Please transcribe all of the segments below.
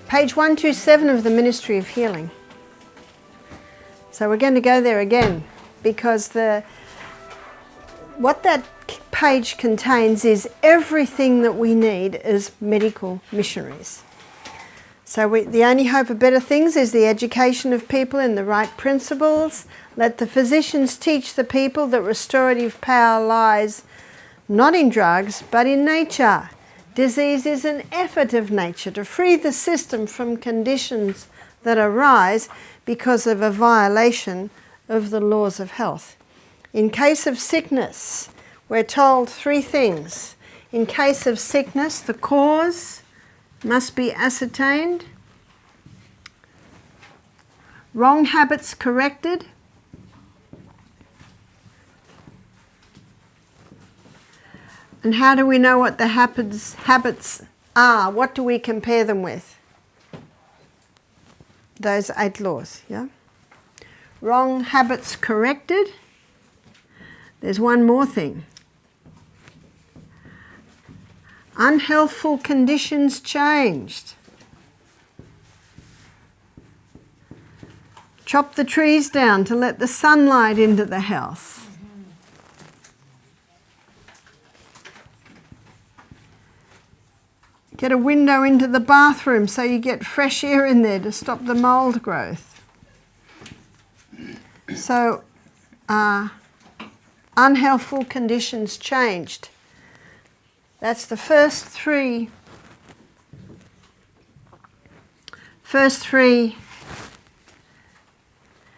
Page 127 of the Ministry of Healing. So we're going to go there again, because what that page contains is everything that we need as medical missionaries. So the only hope of better things is the education of people in the right principles. Let the physicians teach the people that restorative power lies not in drugs, but in nature. Disease is an effort of nature to free the system from conditions that arise because of a violation of the laws of health. In case of sickness, we're told three things. In case of sickness, the cause must be ascertained, wrong habits corrected, and how do we know what the habits are? What do we compare them with? Those 8 laws, yeah? Wrong habits corrected. There's one more thing. Unhealthful conditions changed. Chop the trees down to let the sunlight into the house. Get a window into the bathroom so you get fresh air in there to stop the mould growth. So, unhealthful conditions changed. That's the first three.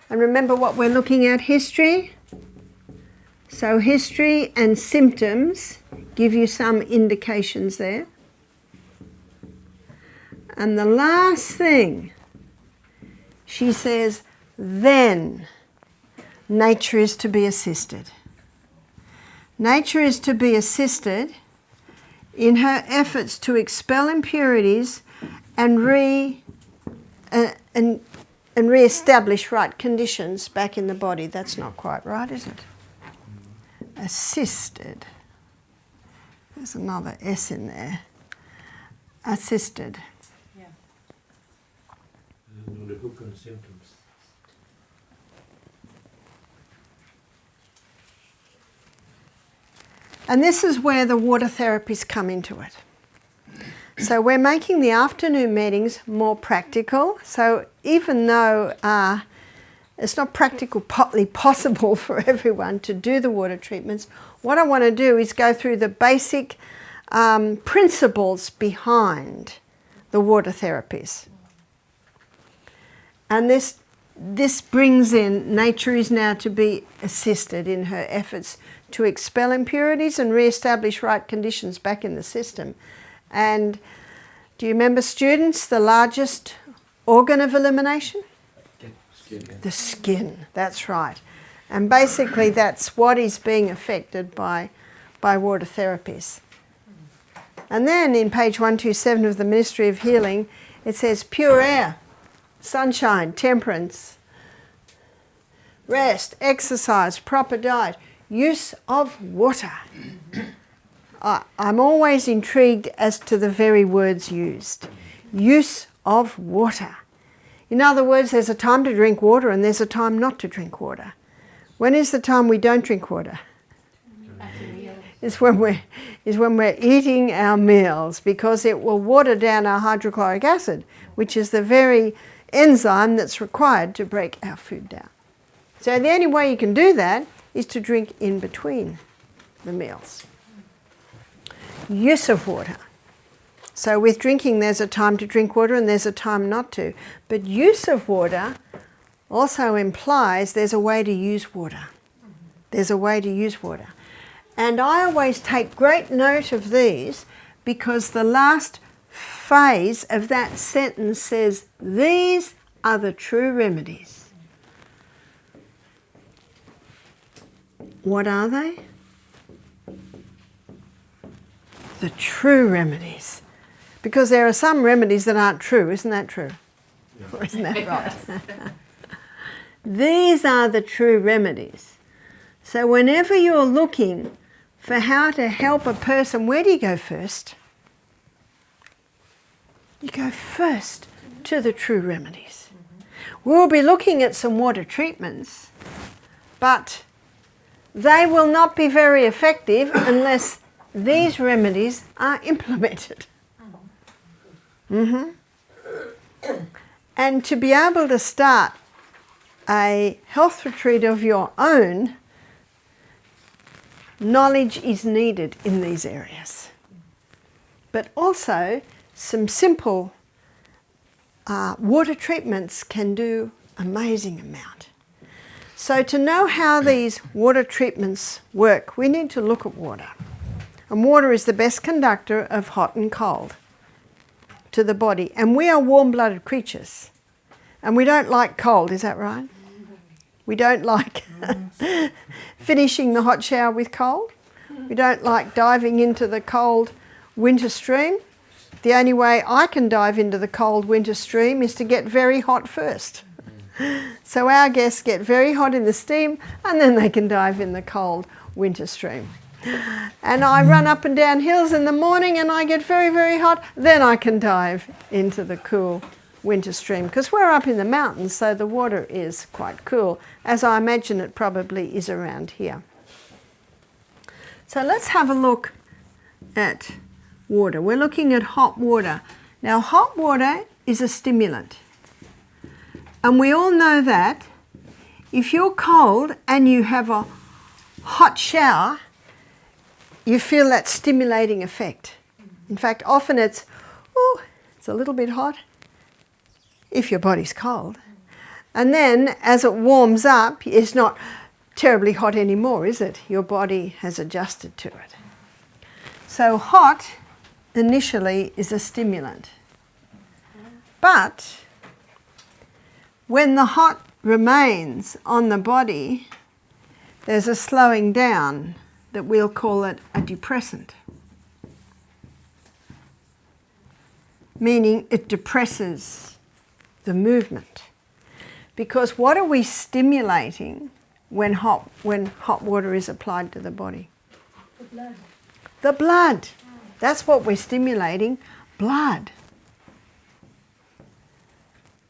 And remember what we're looking at, history. So history and symptoms give you some indications there. And the last thing, she says, then nature is to be assisted. Nature is to be assisted in her efforts to expel impurities and re-establish right conditions back in the body. That's not quite right, is it? Assisted. There's another S in there. Assisted. The hook on symptoms. And this is where the water therapies come into it. So we're making the afternoon meetings more practical. So even though it's not practically possible for everyone to do the water treatments, what I want to do is go through the basic principles behind the water therapies. And this brings in, nature is now to be assisted in her efforts to expel impurities and re-establish right conditions back in the system. And do you remember, students, the largest organ of elimination? Skin. The skin, that's right. And basically that's what is being affected by water therapies. And then in page 127 of the Ministry of Healing, it says pure air, sunshine, temperance, rest, exercise, proper diet, use of water. I'm always intrigued as to the very words used. Use of water. In other words, there's a time to drink water and there's a time not to drink water. When is the time we don't drink water? Is when we're eating our meals, because it will water down our hydrochloric acid, which is the very enzyme that's required to break our food down. So the only way you can do that is to drink in between the meals. Use of water. So with drinking, there's a time to drink water and there's a time not to. But use of water also implies there's a way to use water. There's a way to use water. And I always take great note of these, because the last phase of that sentence says, these are the true remedies. What are they? The true remedies. Because there are some remedies that aren't true, isn't that true? Yeah. Or isn't that right? These are the true remedies. So whenever you're looking for how to help a person, where do you go first? You go first to the true remedies. We'll be looking at some water treatments, but they will not be very effective unless these remedies are implemented. And to be able to start a health retreat of your own, knowledge is needed in these areas. But also, some simple water treatments can do amazing amount. So to know how these water treatments work, we need to look at water. And water is the best conductor of hot and cold to the body. And we are warm-blooded creatures. And we don't like cold, is that right? We don't like finishing the hot shower with cold. We don't like diving into the cold winter stream. The only way I can dive into the cold winter stream is to get very hot first. So our guests get very hot in the steam and then they can dive in the cold winter stream. And I run up and down hills in the morning and I get very, very hot. Then I can dive into the cool winter stream because we're up in the mountains, so the water is quite cool, as I imagine it probably is around here. So let's have a look at water. We're looking at hot water. Now, hot water is a stimulant. And we all know that if you're cold and you have a hot shower, you feel that stimulating effect. In fact, often it's a little bit hot if your body's cold. And then as it warms up, it's not terribly hot anymore, is it? Your body has adjusted to it. So hot initially is a stimulant. But when the hot remains on the body, there's a slowing down that we'll call it a depressant. Meaning it depresses the movement. Because what are we stimulating when hot water is applied to the body? The blood. The blood. That's what we're stimulating, blood.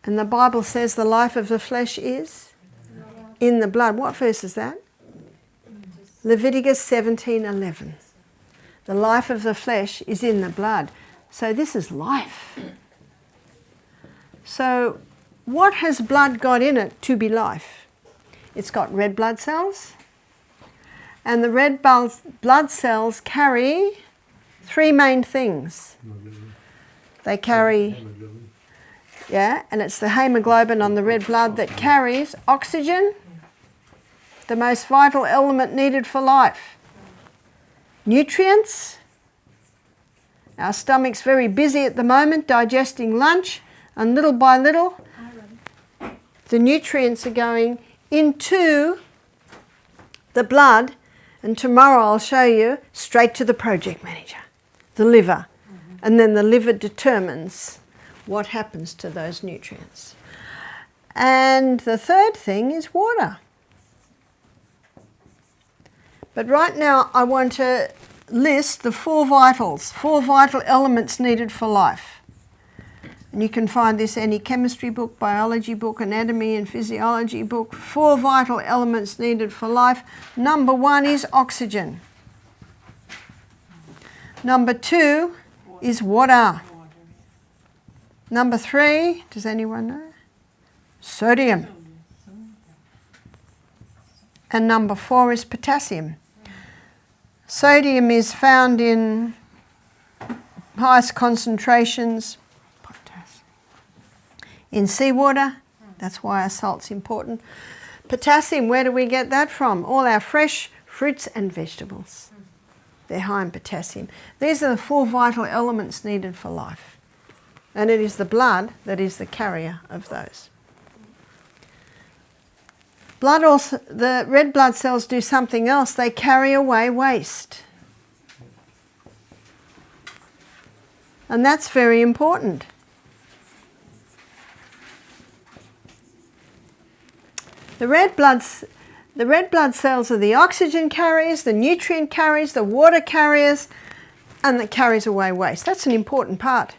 And the Bible says the life of the flesh is in the blood. What verse is that? Leviticus 17:11. The life of the flesh is in the blood. So this is life. So what has blood got in it to be life? It's got red blood cells. And the red blood cells carry three main things. They carry, and it's the hemoglobin on the red blood that carries oxygen, the most vital element needed for life. Nutrients. Our stomach's very busy at the moment digesting lunch, and little by little the nutrients are going into the blood, and tomorrow I'll show you straight to the project manager, the liver, and then the liver determines what happens to those nutrients. And the third thing is water. But right now I want to list the four vital elements needed for life. And you can find this any chemistry book, biology book, anatomy and physiology book. 4 vital elements needed for life. Number 1 is oxygen. Number 2 is water. Number 3, does anyone know? Sodium. And number 4 is potassium. Sodium is found in highest concentrations in seawater. That's why our salt's important. Potassium, where do we get that from? All our fresh fruits and vegetables. They're high in potassium. These are the 4 vital elements needed for life. And it is the blood that is the carrier of those. Blood also, the red blood cells do something else. They carry away waste. And that's very important. The red blood cells are the oxygen carriers, the nutrient carriers, the water carriers, and that carries away waste. That's an important part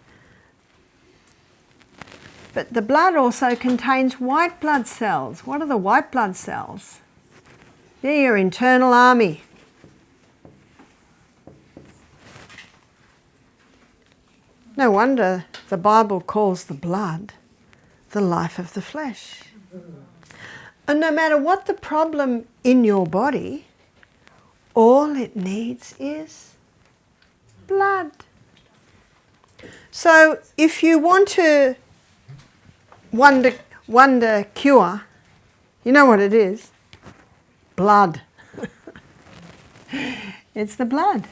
But the blood also contains white blood cells. What are the white blood cells? They're your internal army. No wonder the Bible calls the blood the life of the flesh. And no matter what the problem in your body, all it needs is blood. So if you want to wonder cure, you know what it is? Blood. It's the blood.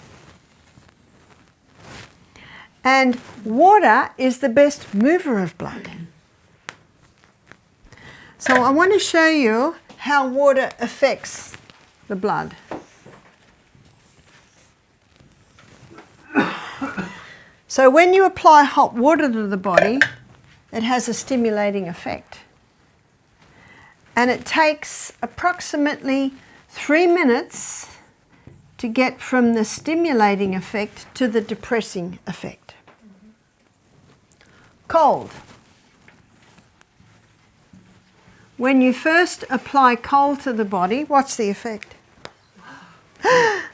And water is the best mover of blood. So I want to show you how water affects the blood. So when you apply hot water to the body, it has a stimulating effect. And it takes approximately 3 minutes to get from the stimulating effect to the depressing effect. Cold. When you first apply cold to the body, what's the effect? Yes.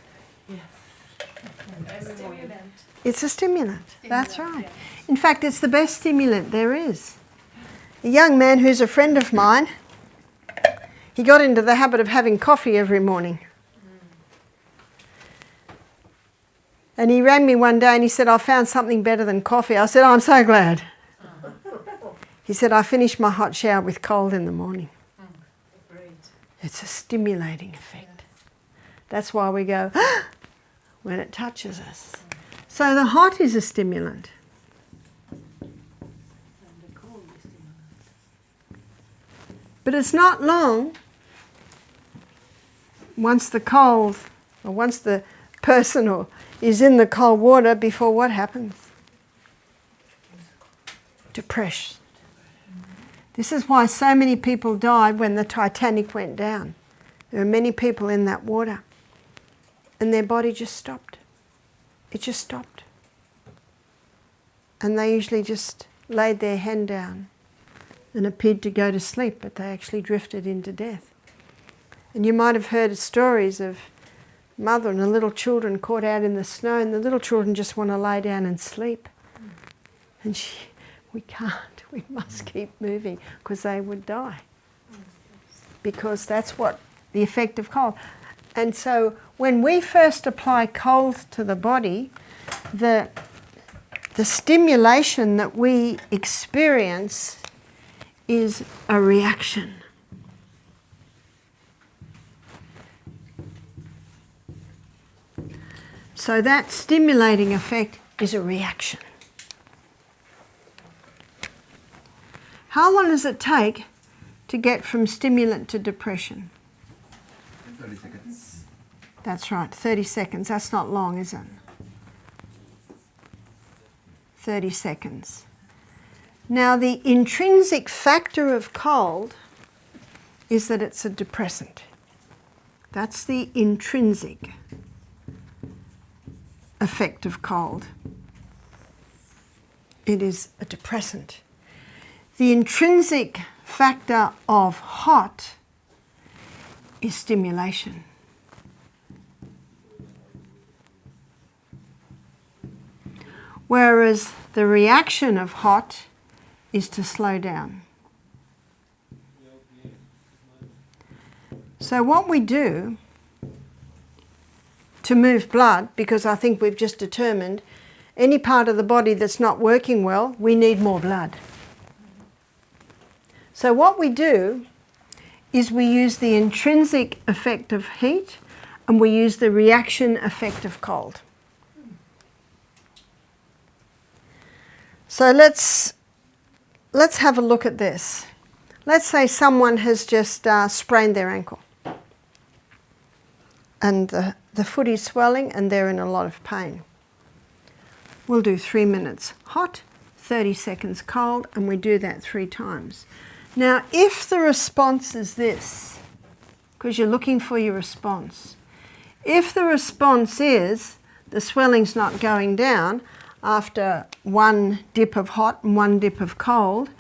It's a stimulant. That's right. In fact, it's the best stimulant there is. A young man who's a friend of mine, he got into the habit of having coffee every morning. And he rang me one day and he said, I found something better than coffee. I said, I'm so glad. He said, I finished my hot shower with cold in the morning. Great. It's a stimulating effect. That's why we go, when it touches us. So the hot is a stimulant. And the cold is stimulant. But it's not long once the cold, or once the person is in the cold water before what happens? Depression. This is why so many people died when the Titanic went down. There were many people in that water and their body just stopped. It just stopped. And they usually just laid their hand down and appeared to go to sleep, but they actually drifted into death. And you might have heard stories of mother and the little children caught out in the snow, and the little children just want to lay down and sleep. And we can't, we must keep moving because they would die. Because that's what the effect of cold. And so when we first apply cold to the body, the stimulation that we experience is a reaction. So that stimulating effect is a reaction. How long does it take to get from stimulant to depression? 30 seconds. That's right, 30 seconds. That's not long, is it? 30 seconds. Now, the intrinsic factor of cold is that it's a depressant. That's the intrinsic effect of cold. It is a depressant. The intrinsic factor of hot is stimulation. Whereas the reaction of hot is to slow down. So what we do to move blood, because I think we've just determined any part of the body that's not working well, we need more blood. So what we do is we use the intrinsic effect of heat and we use the reaction effect of cold. So let's have a look at this. Let's say someone has just sprained their ankle and the foot is swelling and they're in a lot of pain. We'll do 3 minutes hot, 30 seconds cold, and we do that 3 times. Now, if the response is this, because you're looking for your response, if the response is the swelling's not going down after 1 dip of hot and 1 dip of cold,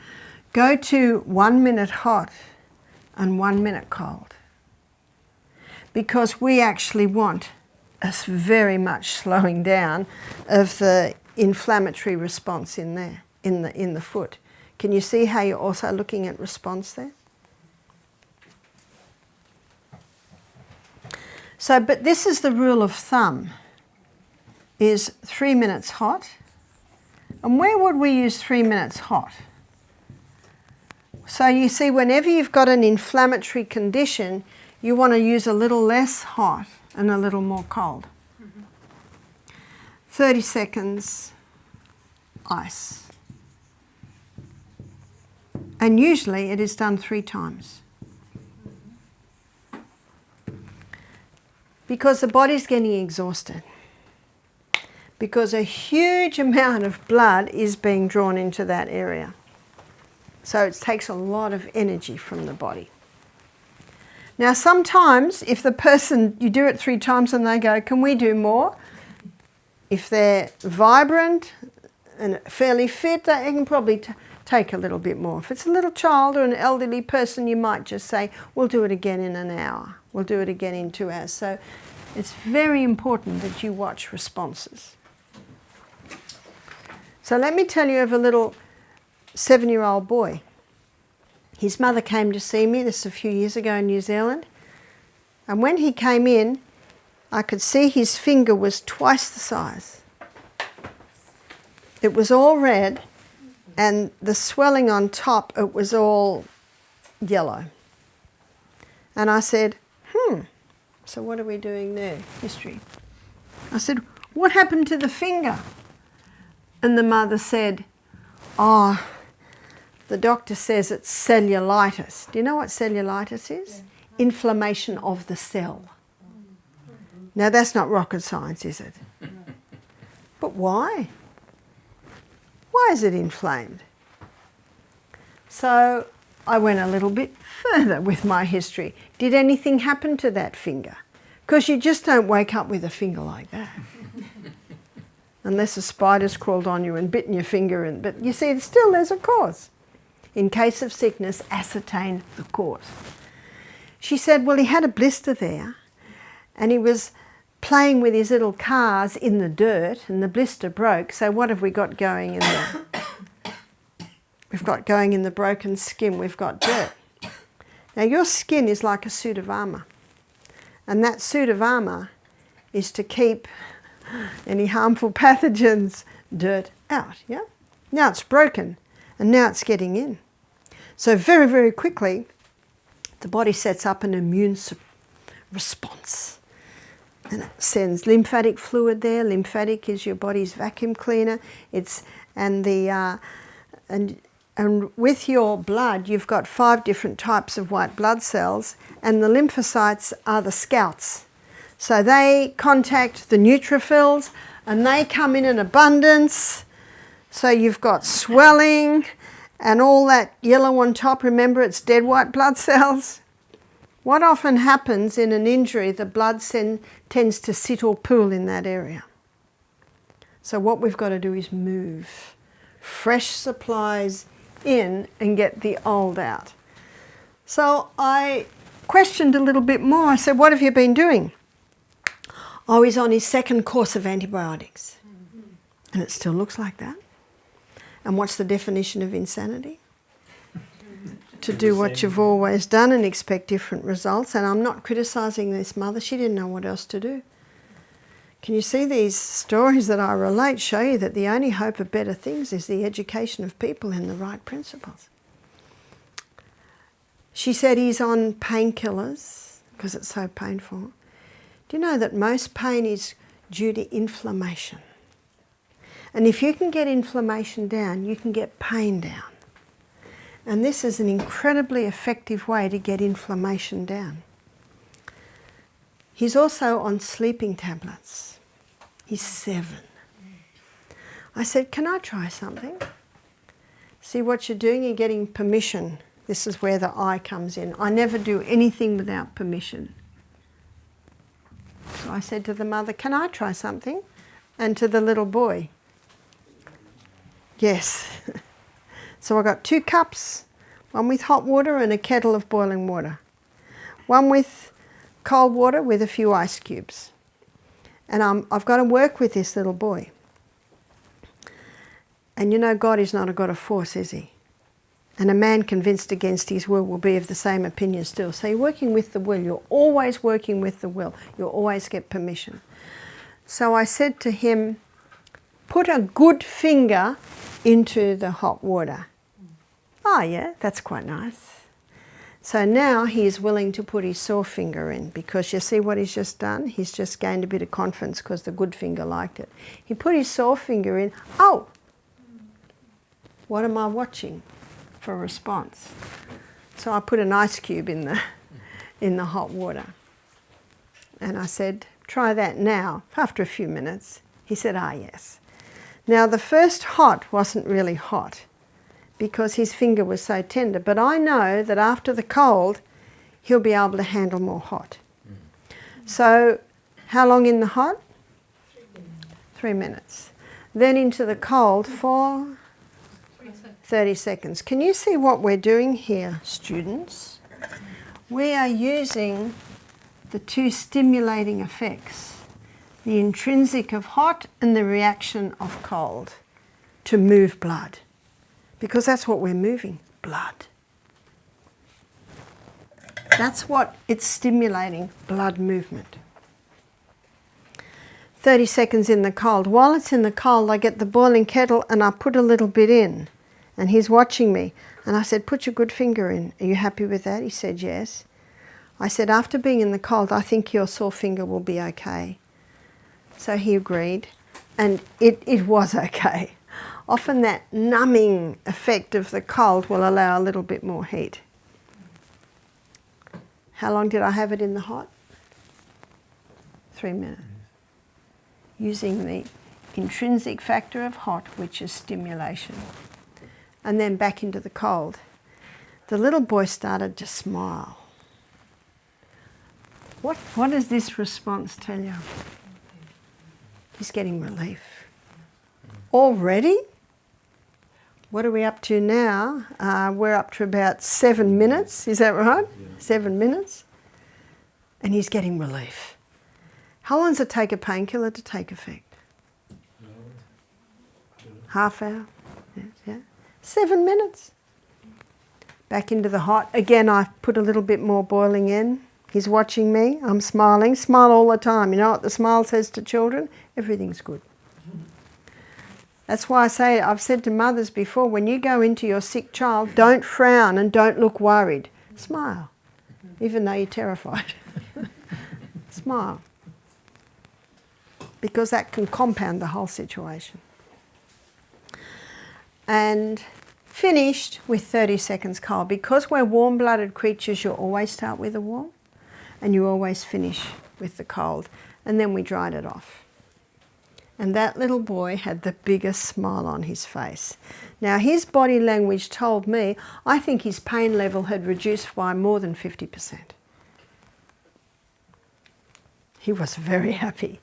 go to 1 minute hot and 1 minute cold, because we actually want a very much slowing down of the inflammatory response in there, in the foot. Can you see how you're also looking at response there? So, but this is the rule of thumb, is 3 minutes hot. And where would we use 3 minutes hot? So you see, whenever you've got an inflammatory condition, you want to use a little less hot and a little more cold. 30 seconds, ice. And usually it is done 3 times. Because the body's getting exhausted. Because a huge amount of blood is being drawn into that area. So it takes a lot of energy from the body. Now sometimes if the person, you do it 3 times and they go, can we do more? If they're vibrant and fairly fit, they can probably take a little bit more. If it's a little child or an elderly person, you might just say, we'll do it again in an hour. We'll do it again in 2 hours. So it's very important that you watch responses. So let me tell you of a little 7-year-old boy. His mother came to see me, this is a few years ago in New Zealand. And when he came in, I could see his finger was twice the size. It was all red, and the swelling on top, it was all yellow. And I said, so what are we doing there? History. I said, what happened to the finger? And the mother said, oh, the doctor says it's cellulitis. Do you know what cellulitis is? Inflammation of the cell. Now that's not rocket science, is it? But why? Why is it inflamed? So I went a little bit further with my history. Did anything happen to that finger? Because you just don't wake up with a finger like that. Unless a spider's crawled on you and bitten your finger. But you see, still there's a cause. In case of sickness, ascertain the cause. She said, well, he had a blister there and he was playing with his little cars in the dirt and the blister broke. So what have we got going in there? We've got going in the broken skin, we've got dirt. Now your skin is like a suit of armour. And that suit of armour is to keep any harmful pathogens, dirt out, yeah? Now it's broken and now it's getting in. So very, very quickly, the body sets up an immune response. And it sends lymphatic fluid there. Lymphatic is your body's vacuum cleaner. And with your blood, you've got 5 different types of white blood cells, and the lymphocytes are the scouts. So they contact the neutrophils, and they come in abundance. So you've got swelling, and all that yellow on top. Remember, it's dead white blood cells. What often happens in an injury, the blood tends to sit or pool in that area. So what we've got to do is move fresh supplies in and get the old out. So I questioned a little bit more. I said, what have you been doing? Oh, he's on his 2nd course of antibiotics. And it still looks like that. And what's the definition of insanity? To do what you've always done and expect different results. And I'm not criticising this mother. She didn't know what else to do. Can you see these stories that I relate show you that the only hope of better things is the education of people in the right principles? She said he's on painkillers because it's so painful. Do you know that most pain is due to inflammation? And if you can get inflammation down, you can get pain down. And this is an incredibly effective way to get inflammation down. He's also on sleeping tablets. He's 7. I said, can I try something? See what you're doing? You're getting permission. This is where the I comes in. I never do anything without permission. So I said to the mother, can I try something? And to the little boy, yes. So I got 2 cups One with hot water and a kettle of boiling water. One with cold water with a few ice cubes. And I've got to work with this little boy. And you know, God is not a God of force, is he? And a man convinced against his will be of the same opinion still. So you're working with the will. You're always working with the will. You'll always get permission. So I said to him, put a good finger into the hot water. Oh yeah, that's quite nice. So now he is willing to put his sore finger in, because you see what he's just done? He's just gained a bit of confidence because the good finger liked it. He put his sore finger in. Oh! What am I watching for a response? So I put an ice cube in the hot water. And I said, try that now, after a few minutes. He said, ah, yes. Now the first hot wasn't really hot because his finger was so tender, but I know that after the cold, he'll be able to handle more hot. So how long in the hot? 3 minutes. Then into the cold for 30 seconds. Can you see what we're doing here, students? We are using the two stimulating effects, the intrinsic of hot and the reaction of cold, to move blood. Because that's what we're moving, blood. That's what it's stimulating, blood movement. 30 seconds in the cold. While it's in the cold, I get the boiling kettle and I put a little bit in. And he's watching me. And I said, put your good finger in. Are you happy with that? He said, yes. I said, after being in the cold, I think your sore finger will be okay. So he agreed. And it was okay. Often that numbing effect of the cold will allow a little bit more heat. How long did I have it in the hot? 3 minutes. Using the intrinsic factor of hot, which is stimulation. And then back into the cold. The little boy started to smile. What does this response tell you? He's getting relief. Already? What are we up to now? We're up to about 7 minutes, is that right? Yeah. 7 minutes. And he's getting relief. How long does it take a painkiller to take effect? Half hour? Yeah. 7 minutes. Back into the hot. Again, I put a little bit more boiling in. He's watching me. I'm smiling. Smile all the time. You know what the smile says to children? Everything's good. That's why I've said to mothers before, when you go into your sick child, don't frown and don't look worried. Smile, even though you're terrified. Smile. Because that can compound the whole situation. And finished with 30 seconds cold. Because we're warm-blooded creatures, you always start with the warm and you always finish with the cold. And then we dried it off. And that little boy had the biggest smile on his face. Now his body language told me, I think his pain level had reduced by more than 50%. He was very happy.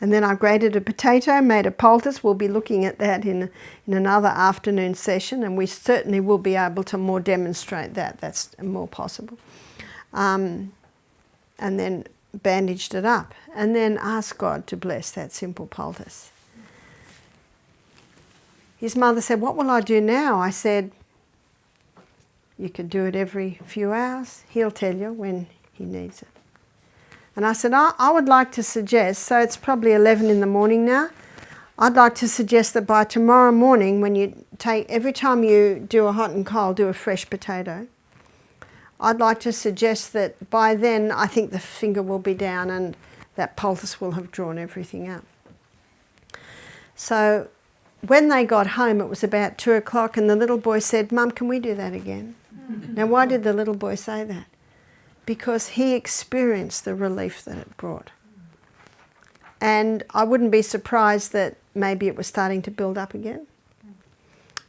And then I grated a potato, made a poultice. We'll be looking at that in another afternoon session, and we certainly will be able to more demonstrate that. That's more possible. And then bandaged it up, and then asked God to bless that simple poultice. His mother said, what will I do now? I said, you could do it every few hours. He'll tell you when he needs it. And I said, I would like to suggest, so it's probably 11 in the morning now, I'd like to suggest that by tomorrow morning, when you every time you do a hot and cold, do a fresh potato. I'd like to suggest that by then, I think the finger will be down and that poultice will have drawn everything up. So when they got home, it was about 2 o'clock, and the little boy said, Mum, can we do that again? Now, why did the little boy say that? Because he experienced the relief that it brought. And I wouldn't be surprised that maybe it was starting to build up again.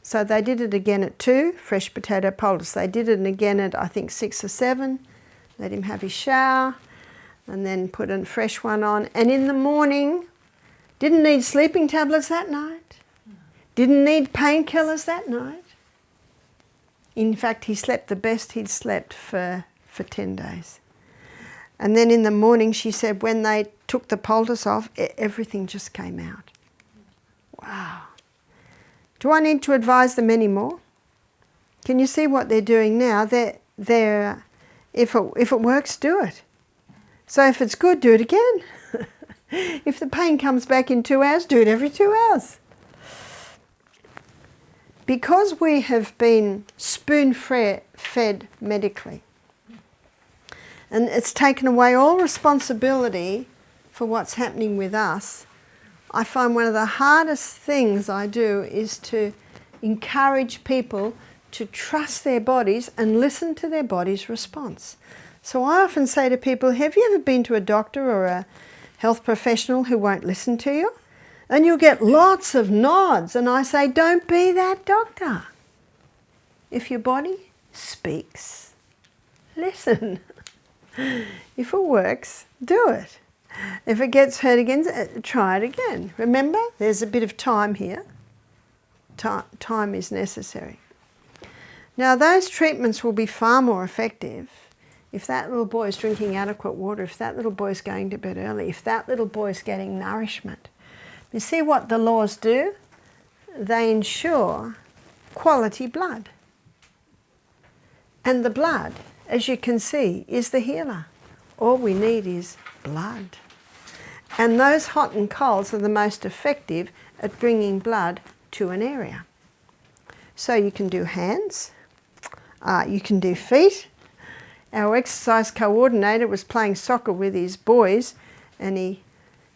So they did it again at 2, fresh potato poultice. They did it again at, I think, 6 or 7. Let him have his shower and then put a fresh one on. And in the morning, didn't need sleeping tablets that night. Didn't need painkillers that night. In fact, he slept the best he'd slept for 10 days. And then in the morning, she said, when they took the poultice off, everything just came out. Wow. Do I need to advise them anymore? Can you see what they're doing now? If it works, do it. So if it's good, do it again. If the pain comes back in 2 hours, do it every 2 hours. Because we have been spoon-fed medically, and it's taken away all responsibility for what's happening with us, I find one of the hardest things I do is to encourage people to trust their bodies and listen to their body's response. So I often say to people, have you ever been to a doctor or a health professional who won't listen to you? And you'll get lots of nods, and I say, don't be that doctor. If your body speaks, listen. If it works, do it. If it gets hurt again, try it again. Remember, there's a bit of time here. Time is necessary. Now, those treatments will be far more effective if that little boy is drinking adequate water, if that little boy is going to bed early, if that little boy is getting nourishment. You see what the laws do? They ensure quality blood. And the blood, as you can see, is the healer. All we need is blood. And those hot and colds are the most effective at bringing blood to an area. So you can do hands, you can do feet. Our exercise coordinator was playing soccer with his boys and he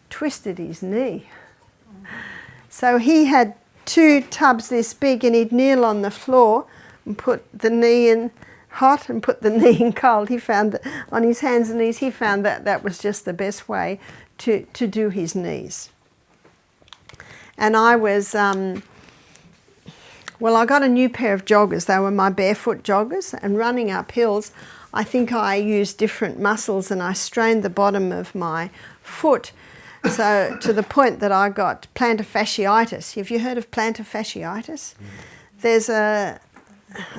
twisted his knee. So he had 2 tubs this big, and he'd kneel on the floor and put the knee in hot and put the knee in cold. He found that on his hands and knees, he found that that was just the best way to do his knees. And I was, I got a new pair of joggers. They were my barefoot joggers, and running up hills, I think I used different muscles and I strained the bottom of my foot. So to the point that I got plantar fasciitis. Have you heard of plantar fasciitis? There's I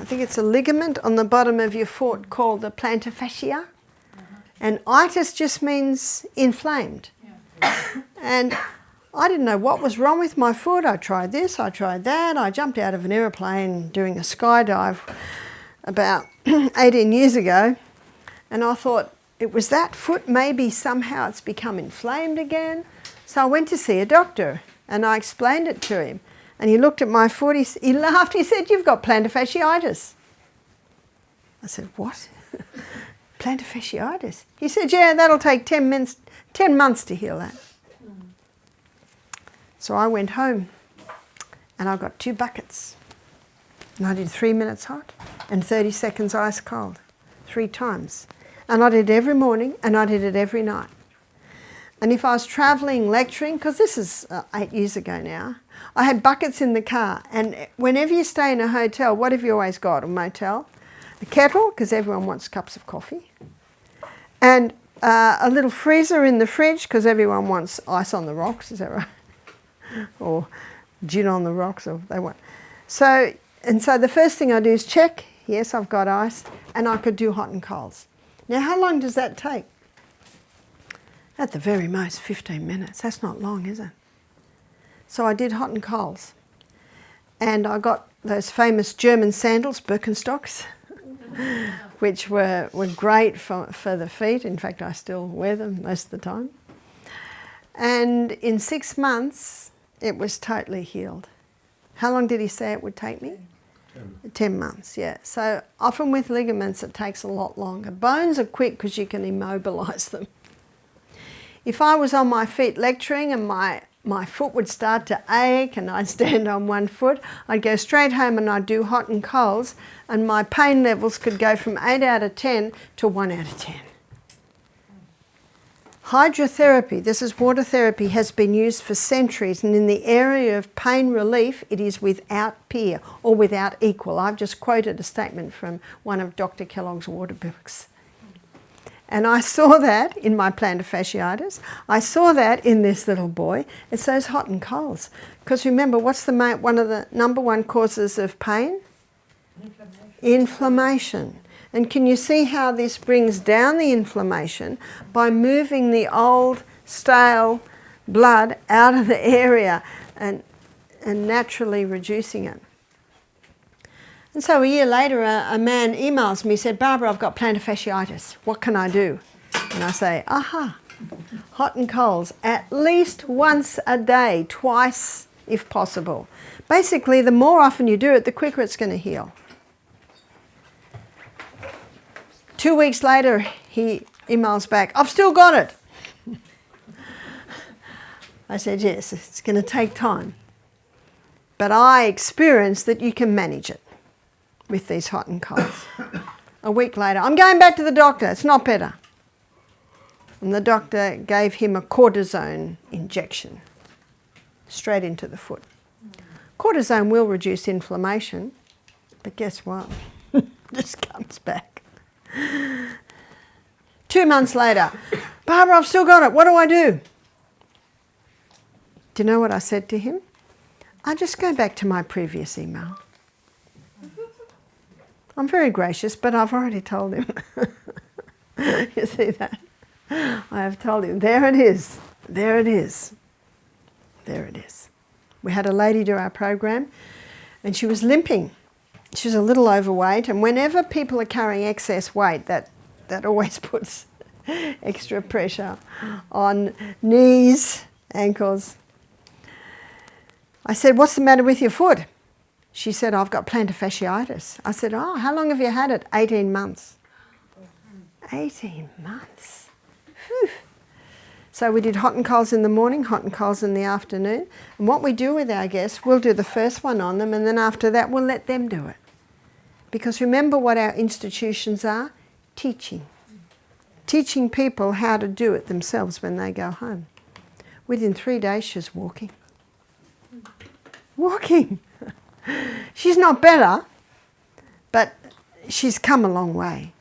think it's a ligament on the bottom of your foot called the plantar fascia. And itis just means inflamed. And I didn't know what was wrong with my foot. I tried this, I tried that. I jumped out of an aeroplane doing a skydive about 18 years ago. And I thought, it was that foot, maybe somehow it's become inflamed again. So I went to see a doctor and I explained it to him. And he looked at my foot, he laughed, he said, you've got plantar fasciitis. I said, what? Plantar fasciitis? He said, yeah, that'll take 10 months to heal that. So I went home and I got 2 buckets. And I did 3 minutes hot and 30 seconds ice cold, 3 times. And I did it every morning and I did it every night. And if I was travelling, lecturing, because this is 8 years ago now, I had buckets in the car. And whenever you stay in a hotel, what have you always got? A motel? A kettle, because everyone wants cups of coffee. And a little freezer in the fridge, because everyone wants ice on the rocks, is that right? Or gin on the rocks, or they want. So the first thing I do is check, yes, I've got ice, and I could do hot and colds. Now, how long does that take? At the very most, 15 minutes. That's not long, is it? So I did hot and colds. And I got those famous German sandals, Birkenstocks, which were great for the feet. In fact, I still wear them most of the time. And in 6 months, it was totally healed. How long did he say it would take me? 10 months, yeah. So often with ligaments, it takes a lot longer. Bones are quick because you can immobilise them. If I was on my feet lecturing and my foot would start to ache and I'd stand on one foot, I'd go straight home and I'd do hot and colds, and my pain levels could go from 8 out of 10 to 1 out of 10. Hydrotherapy, this is water therapy, has been used for centuries, and in the area of pain relief, it is without peer or without equal. I've just quoted a statement from one of Dr. Kellogg's water books. And I saw that in my plantar fasciitis. I saw that in this little boy. It's those hot and colds. Because remember, what's one of the number 1 causes of pain? Inflammation. And can you see how this brings down the inflammation by moving the old, stale blood out of the area and naturally reducing it? And so a year later, a man emails me, said, Barbara, I've got plantar fasciitis. What can I do? And I say, aha, hot and colds at least once a day, twice if possible. Basically, the more often you do it, the quicker it's going to heal. 2 weeks later, he emails back, I've still got it. I said, yes, it's going to take time. But I experienced that you can manage it with these hot and colds. A week later, I'm going back to the doctor, it's not better. And the doctor gave him a cortisone injection straight into the foot. Cortisone will reduce inflammation, but guess what? It just comes back. 2 months later, Barbara, I've still got it, what do I do? Do you know what I said to him? I just go back to my previous email. I'm very gracious, but I've already told him. You see that? I have told him, there it is, there it is, there it is. We had a lady do our program and she was limping. She was a little overweight, and whenever people are carrying excess weight, that always puts extra pressure on knees, ankles. I said, what's the matter with your foot? She said, I've got plantar fasciitis. I said, oh, how long have you had it? 18 months. 18 months. Whew. So we did hot and colds in the morning, hot and colds in the afternoon. And what we do with our guests, we'll do the first one on them, and then after that we'll let them do it. Because remember what our institutions are? Teaching. Teaching people how to do it themselves when they go home. Within 3 days she's walking. Walking. She's not better, but she's come a long way.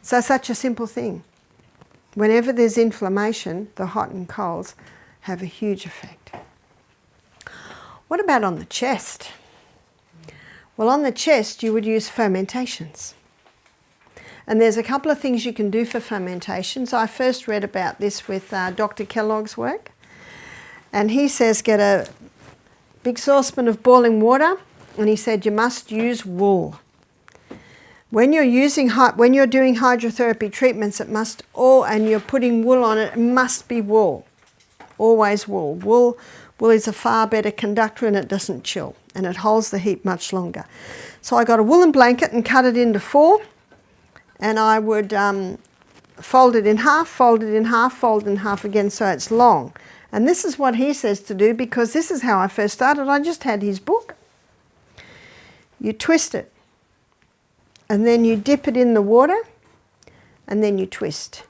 So such a simple thing. Whenever there's inflammation, the hot and colds have a huge effect. What about on the chest? Well, on the chest you would use fermentations. And there's a couple of things you can do for fermentations. I first read about this with Dr. Kellogg's work. And he says get a big saucepan of boiling water, and he said you must use wool. When you're doing hydrotherapy treatments, it must and you're putting wool on it, it must be wool. Always wool. Wool is a far better conductor and it doesn't chill and it holds the heat much longer. So I got a woolen blanket and cut it into 4, and I would fold it in half, fold it in half, fold it in half again so it's long. And this is what he says to do, because this is how I first started. I just had his book. You twist it, and then you dip it in the water, and then you twist.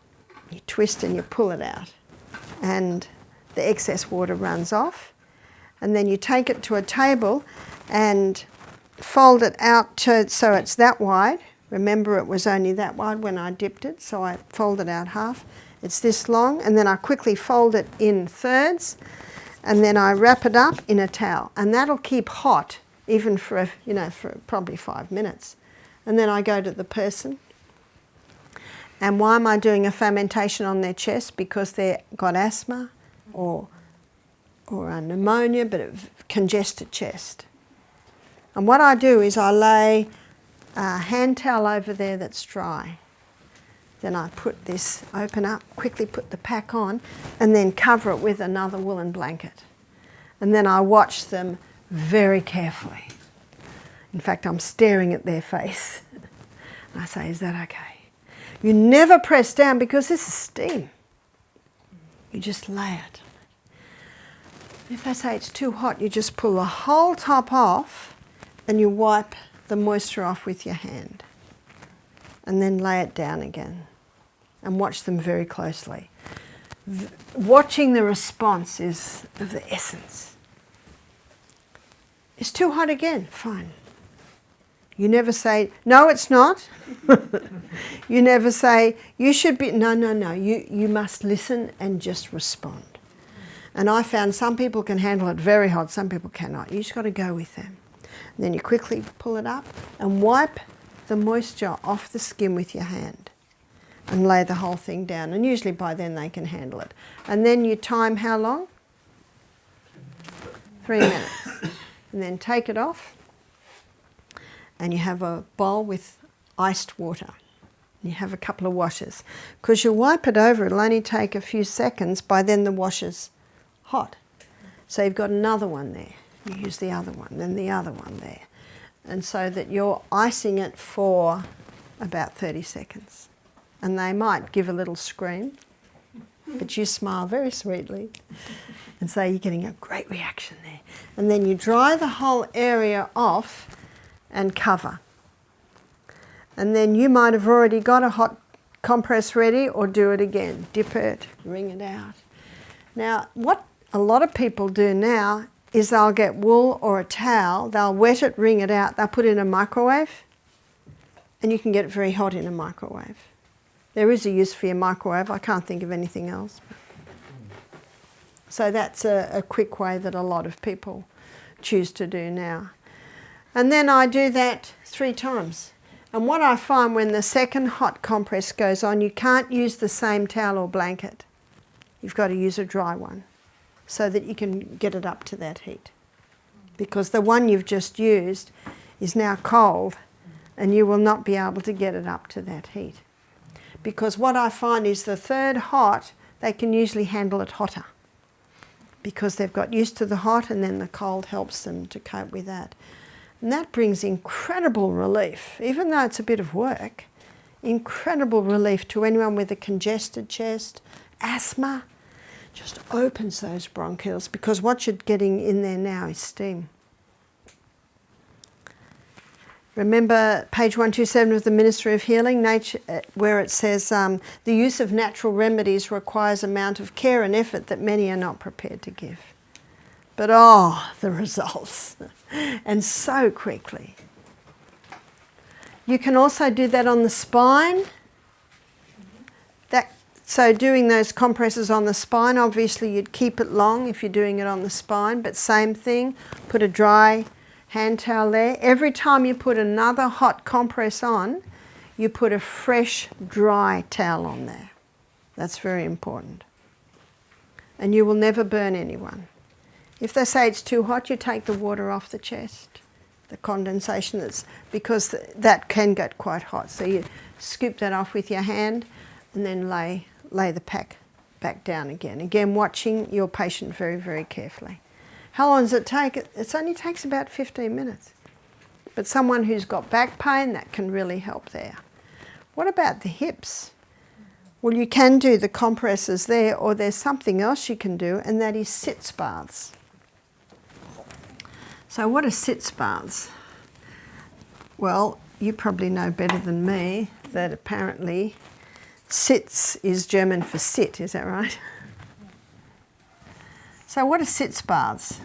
You twist and you pull it out, and the excess water runs off. And then you take it to a table and fold it out so it's that wide. Remember, it was only that wide when I dipped it, so I fold it out half. It's this long, and then I quickly fold it in thirds, and then I wrap it up in a towel, and that'll keep hot even for probably 5 minutes. And then I go to the person. And why am I doing a fermentation on their chest? Because they've got asthma or a pneumonia, but a congested chest. And what I do is I lay a hand towel over there that's dry. Then I put this, open up, quickly put the pack on, and then cover it with another woolen blanket. And then I watch them very carefully. In fact, I'm staring at their face. And I say, is that okay? You never press down because this is steam. You just lay it. If they say it's too hot, you just pull the whole top off and you wipe the moisture off with your hand. And then lay it down again and watch them very closely. Watching the response is of the essence. It's too hot again, fine. You never say, no, it's not. You never say, you should be, no. You must listen and just respond. And I found some people can handle it very hot, some people cannot. You just got to go with them. Then you quickly pull it up and wipe the moisture off the skin with your hand and lay the whole thing down. And usually by then they can handle it. And then you time how long? 3 minutes. And then take it off and you have a bowl with iced water. You have a couple of washes. Because you wipe it over, it'll only take a few seconds. By then the washer's hot. So you've got another one there. You use the other one, then the other one there. And so that you're icing it for about 30 seconds. And they might give a little scream, but you smile very sweetly and say you're getting a great reaction there. And then you dry the whole area off and cover. And then you might have already got a hot compress ready, or do it again. Dip it, wring it out. Now, what a lot of people do now is they'll get wool or a towel, they'll wet it, wring it out, they'll put it in a microwave, and you can get it very hot in a microwave. There is a use for your microwave, I can't think of anything else. So that's a quick way that a lot of people choose to do now. And then I do that 3 times. And what I find when the second hot compress goes on, you can't use the same towel or blanket. You've got to use a dry one so that you can get it up to that heat. Because the one you've just used is now cold and you will not be able to get it up to that heat. Because what I find is the third hot, they can usually handle it hotter because they've got used to the hot and then the cold helps them to cope with that. And that brings incredible relief, even though it's a bit of work, incredible relief to anyone with a congested chest, asthma. Just opens those bronchioles because what you're getting in there now is steam. Remember page 127 of the Ministry of Healing, nature, where it says, the use of natural remedies requires an amount of care and effort that many are not prepared to give. But oh, the results, and so quickly. You can also do that on the spine. So doing those compresses on the spine, obviously you'd keep it long if you're doing it on the spine, but same thing, put a dry hand towel there. Every time you put another hot compress on, you put a fresh, dry towel on there. That's very important. And you will never burn anyone. If they say it's too hot, you take the water off the chest, the condensation, because that can get quite hot. So you scoop that off with your hand and then lay the pack back down again. Again, watching your patient very, very carefully. How long does it take? It only takes about 15 minutes. But someone who's got back pain, that can really help there. What about the hips? Well, you can do the compresses there, or there's something else you can do, and that is Sitz baths. So what are Sitz baths? Well, you probably know better than me that apparently Sitz is German for sit, is that right? So what are Sitz baths?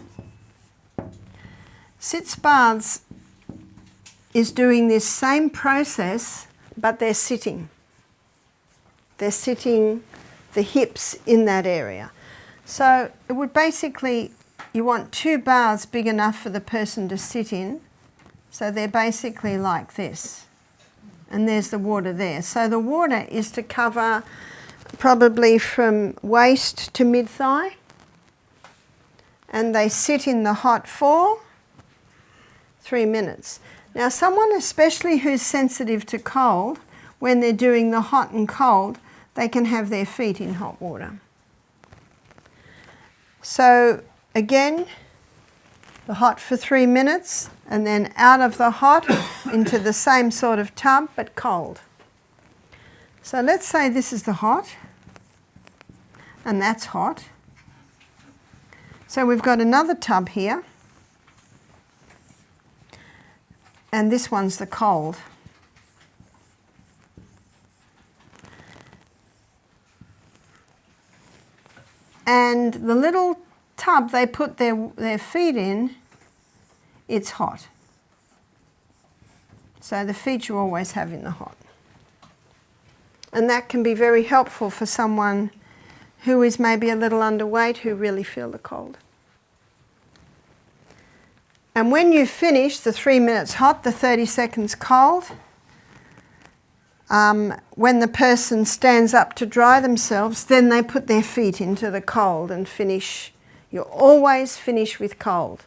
Sitz baths is doing this same process, but they're sitting. They're sitting the hips in that area. So it would basically, you want 2 baths big enough for the person to sit in. So they're basically like this. And there's the water there. So the water is to cover probably from waist to mid-thigh. And they sit in the hot for 3 minutes. Now someone especially who's sensitive to cold, when they're doing the hot and cold, they can have their feet in hot water. So again, the hot for 3 minutes, and then out of the hot into the same sort of tub, but cold. So let's say this is the hot, and that's hot. So we've got another tub here, and this one's the cold. And the little tub they put their feet in, it's hot. So the feet you always have in the hot. And that can be very helpful for someone who is maybe a little underweight who really feel the cold. And when you finish the 3 minutes hot, the 30 seconds cold, when the person stands up to dry themselves, then they put their feet into the cold and finish. You always finish with cold.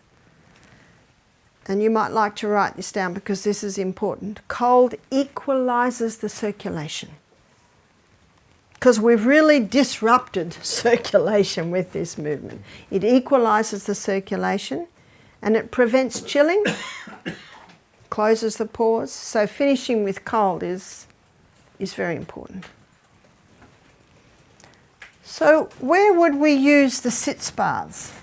And you might like to write this down because this is important. Cold equalises the circulation. Because we've really disrupted circulation with this movement. It equalises the circulation and it prevents chilling, closes the pores. So finishing with cold is very important. So where would we use the Sitz baths?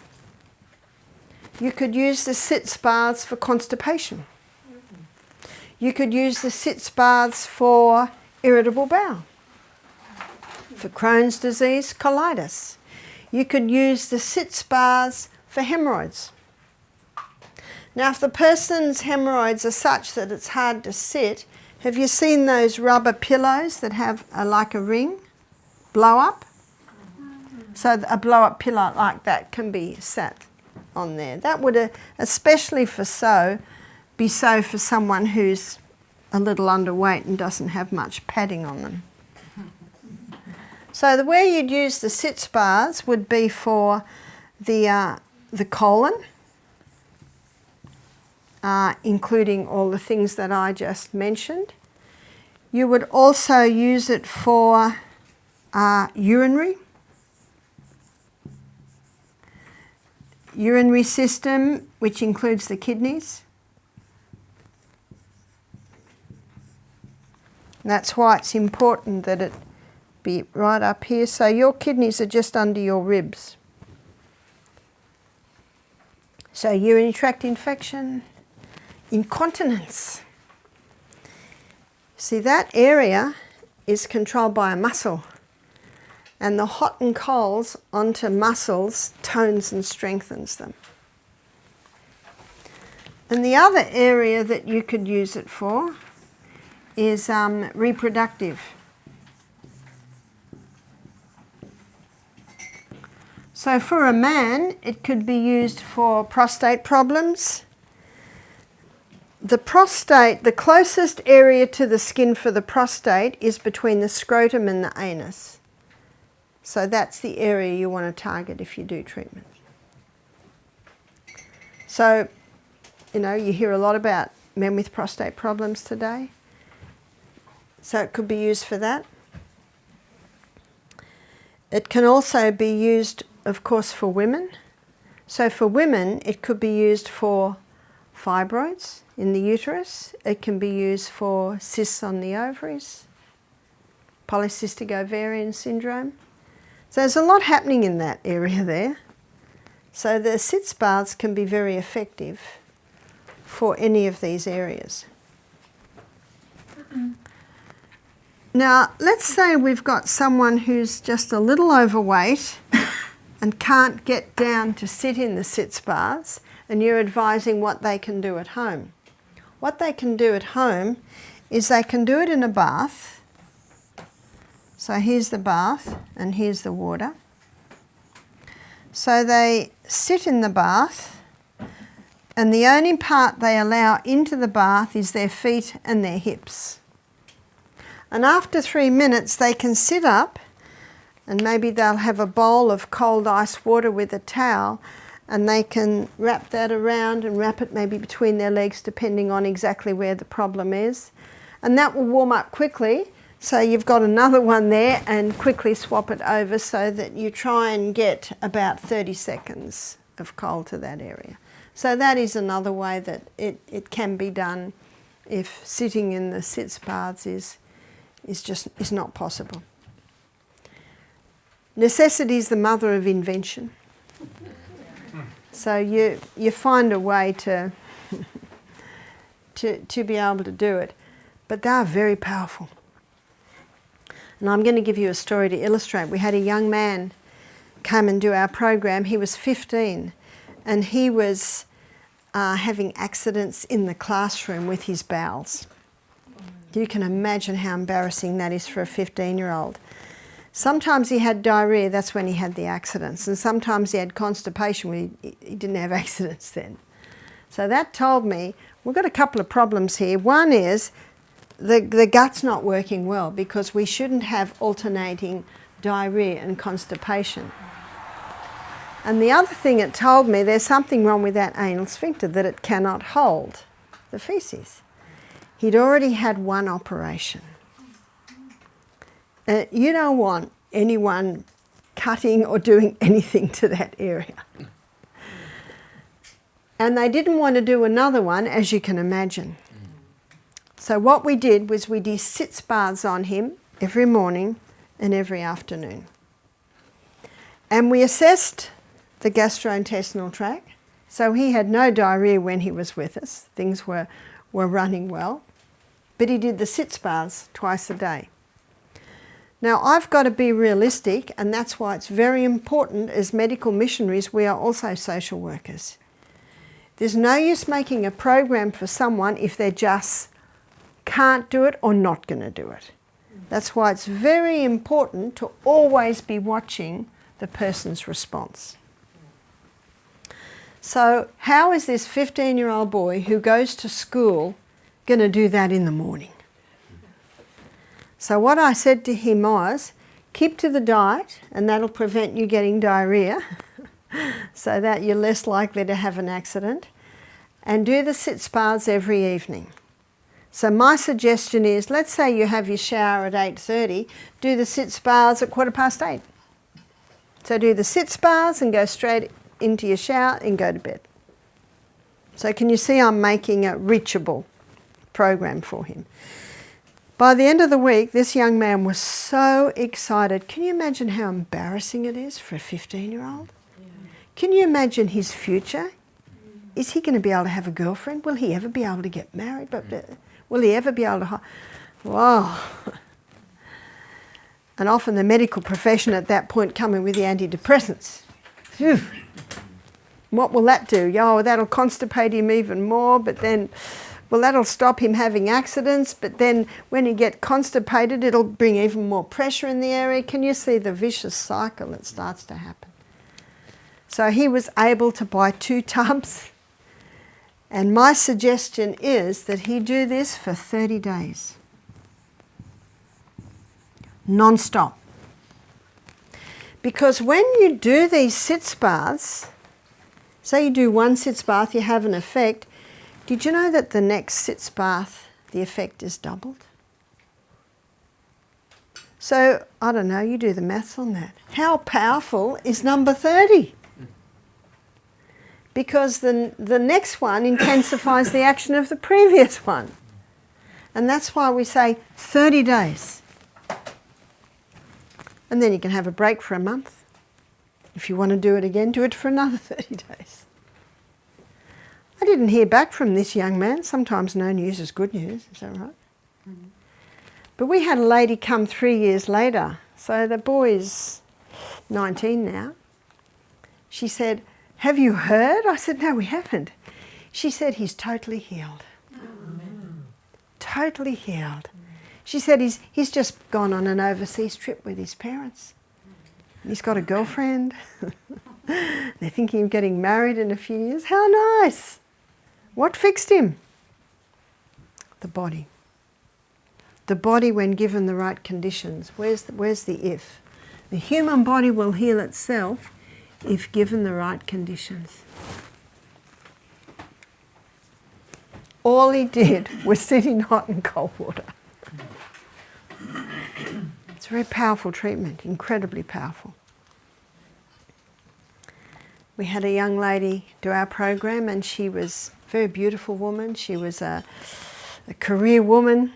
You could use the Sitz baths for constipation. You could use the Sitz baths for irritable bowel, for Crohn's disease, colitis. You could use the Sitz baths for hemorrhoids. Now, if the person's hemorrhoids are such that it's hard to sit, have you seen those rubber pillows that have like a ring, blow up? So a blow up pillow like that can be sat on there. That would, especially for be so for someone who's a little underweight and doesn't have much padding on them. So the way you'd use the Sitz baths would be for the colon, including all the things that I just mentioned. You would also use it for urinary system, which includes the kidneys. That's why it's important that it be right up here. So your kidneys are just under your ribs. So urinary tract infection, incontinence. See, that area is controlled by a muscle. And the hot and colds onto muscles tones and strengthens them. And the other area that you could use it for is reproductive. So for a man, it could be used for prostate problems. The prostate, the closest area to the skin for the prostate is between the scrotum and the anus. So that's the area you want to target if you do treatment. So, you know, you hear a lot about men with prostate problems today. So it could be used for that. It can also be used, of course, for women. So for women, it could be used for fibroids in the uterus. It can be used for cysts on the ovaries, polycystic ovarian syndrome. So there's a lot happening in that area there. So the Sitz baths can be very effective for any of these areas. Now, let's say we've got someone who's just a little overweight and can't get down to sit in the Sitz baths, and you're advising what they can do at home. What they can do at home is they can do it in a bath. So here's the bath and here's the water. So they sit in the bath, and the only part they allow into the bath is their feet and their hips. And after 3 minutes they can sit up, and maybe they'll have a bowl of cold ice water with a towel, and they can wrap that around and wrap it maybe between their legs depending on exactly where the problem is. And that will warm up quickly. So you've got another one there, and quickly swap it over so that you try and get about 30 seconds of cold to that area. So that is another way that it can be done if sitting in the Sitz baths is not possible. Necessity is the mother of invention. So you find a way to be able to do it. But they are very powerful. And I'm going to give you a story to illustrate. We had a young man come and do our program. He was 15, and he was having accidents in the classroom with his bowels. You can imagine how embarrassing that is for a 15-year-old. Sometimes he had diarrhoea, that's when he had the accidents, and sometimes he had constipation when he didn't have accidents then. So that told me we've got a couple of problems here. One is the gut's not working well because we shouldn't have alternating diarrhea and constipation. And the other thing it told me, there's something wrong with that anal sphincter, that it cannot hold the faeces. He'd already had one operation. You don't want anyone cutting or doing anything to that area. And they didn't want to do another one, as you can imagine. So what we did was we did Sitz baths on him every morning and every afternoon. And we assessed the gastrointestinal tract. So he had no diarrhea when he was with us. Things were running well. But he did the Sitz baths twice a day. Now, I've got to be realistic, and that's why it's very important as medical missionaries, we are also social workers. There's no use making a program for someone if they just can't do it or not going to do it. That's why it's very important to always be watching the person's response. So how is this 15-year-old boy who goes to school going to do that in the morning? So what I said to him was, keep to the diet, and that'll prevent you getting diarrhea so that you're less likely to have an accident, and do the Sitz baths every evening. So my suggestion is, let's say you have your shower at 8:30, do the Sitz baths at 8:15. So do the Sitz baths and go straight into your shower and go to bed. So can you see I'm making a reachable program for him? By the end of the week, this young man was so excited. Can you imagine how embarrassing it is for a 15-year-old? Yeah. Can you imagine his future? Is he going to be able to have a girlfriend? Will he ever be able to get married? But will he ever be able to... Wow. And often the medical profession at that point come in with the antidepressants. Phew. What will that do? Oh, that'll constipate him even more, but then... Well, that'll stop him having accidents, but then when he gets constipated, it'll bring even more pressure in the area. Can you see the vicious cycle that starts to happen? So he was able to buy 2 tubs, and my suggestion is that he do this for 30 days, non-stop. Because when you do these Sitz baths, say you do one Sitz bath, you have an effect. Did you know that the next Sitz bath, the effect is doubled? So, I don't know, you do the maths on that. How powerful is number 30? Because the next one intensifies the action of the previous one. And that's why we say 30 days. And then you can have a break for a month. If you want to do it again, do it for another 30 days. I didn't hear back from this young man. Sometimes no news is good news, is that right? Mm-hmm. But we had a lady come 3 years later. So the boy's 19 now. She said, have you heard? I said, no, we haven't. She said, he's totally healed. Amen. Totally healed. She said, he's just gone on an overseas trip with his parents. He's got a girlfriend. They're thinking of getting married in a few years. How nice. What fixed him? The body. The body when given the right conditions. Where's the if? The human body will heal itself if given the right conditions. All he did was sit in hot and cold water. It's a very powerful treatment, incredibly powerful. We had a young lady do our program, and she was a very beautiful woman. She was a career woman,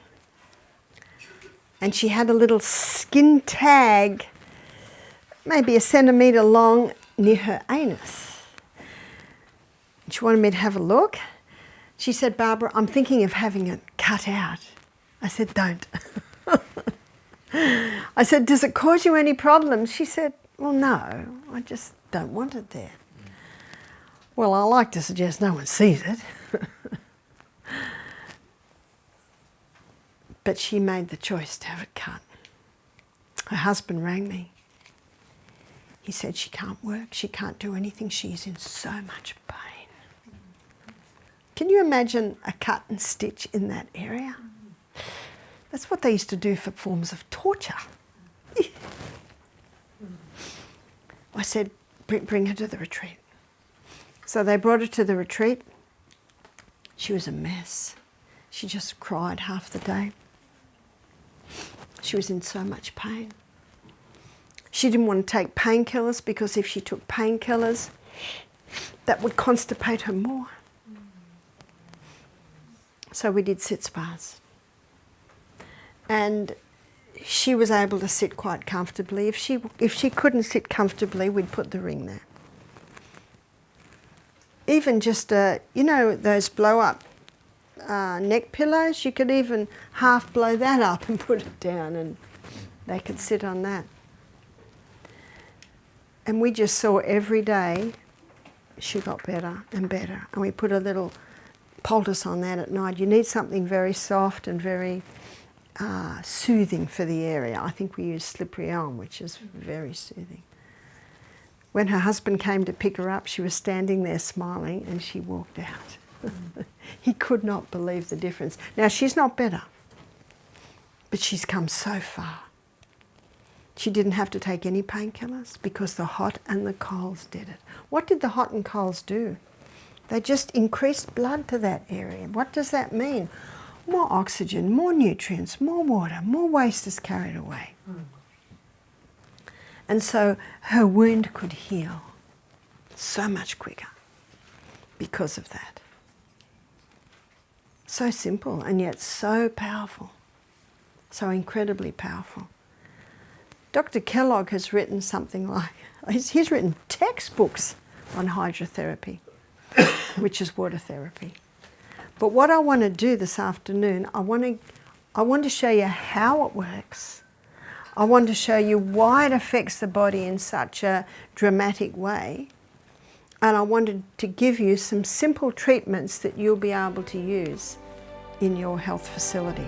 and she had a little skin tag, maybe a centimetre long, near her anus. She wanted me to have a look. She said, Barbara, I'm thinking of having it cut out. I said, don't. I said, does it cause you any problems? She said, well, no, I just don't want it there. Well, I like to suggest no one sees it. But she made the choice to have it cut. Her husband rang me. He said she can't work, she can't do anything, she's in so much pain. Can you imagine a cut and stitch in that area? That's what they used to do for forms of torture. I said, bring her to the retreat. So they brought her to the retreat. She was a mess. She just cried half the day. She was in so much pain. She didn't want to take painkillers because if she took painkillers, that would constipate her more. So we did Sitz bars. And she was able to sit quite comfortably. If she couldn't sit comfortably, we'd put the ring there. Even just, you know, those blow-up neck pillows, you could even half blow that up and put it down and they could sit on that. And we just saw every day she got better and better. And we put a little poultice on that at night. You need something very soft and very soothing for the area. I think we used slippery elm, which is very soothing. When her husband came to pick her up, she was standing there smiling and she walked out. He could not believe the difference. Now, she's not better, but she's come so far. She didn't have to take any painkillers because the hot and the colds did it. What did the hot and colds do? They just increased blood to that area. What does that mean? More oxygen, more nutrients, more water, more waste is carried away. And so her wound could heal so much quicker because of that. So simple and yet so powerful, so incredibly powerful. Dr. Kellogg has written something like, he's written textbooks on hydrotherapy, which is water therapy. But what I want to do this afternoon, I want to show you how it works. I want to show you why it affects the body in such a dramatic way. And I wanted to give you some simple treatments that you'll be able to use in your health facility.